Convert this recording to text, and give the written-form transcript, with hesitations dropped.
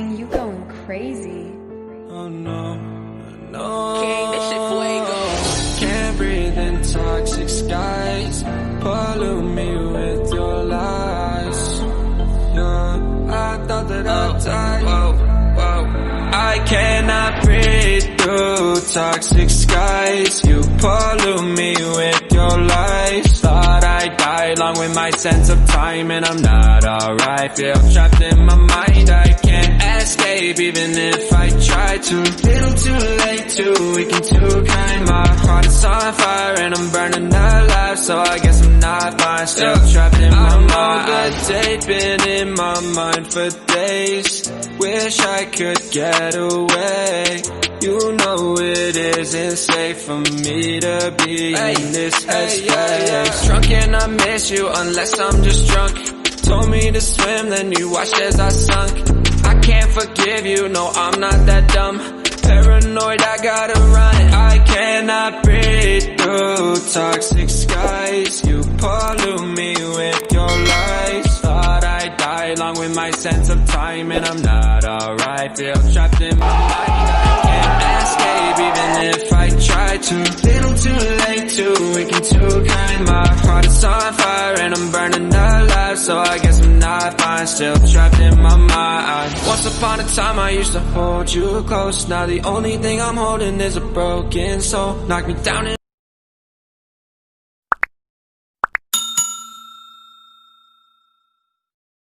dang, you going crazy. Oh no, no. King, this shit fuego. Can't breathe in toxic skies. Pollute me with your lies. Yeah, I thought that I'd die. I cannot breathe through toxic skies. You pollute me with your lies. Thought I'd die along with my sense of time, and I'm not alright. Feel trapped in my mind, I can't escape even if I try to. Little too late, too weak and too kind. My heart is on fire and I'm burning alive, so I guess I'm not fine. Still trapped in my mind. I'm on a date, been in my mind for days. Wish I could get away. You know it isn't safe for me to be in this headspace. Drunk and I miss you unless I'm just drunk. Told me to swim, then you watched as I sunk. I can't forgive you, no I'm not that dumb. Paranoid, I gotta run. I cannot breathe through toxic skies. You pollute me with your lies. Thought I'd die along with my sense of time, and I'm not alright. Feel trapped in my mind, I can't escape even if I try to. Little too late, too weak and too kind. My heart is on fire and I'm burning alive, so I guess I'm not fine. Still trapped in my mind. Once upon a time I used to hold you close. Now the only thing I'm holding is a broken soul. Knock me down and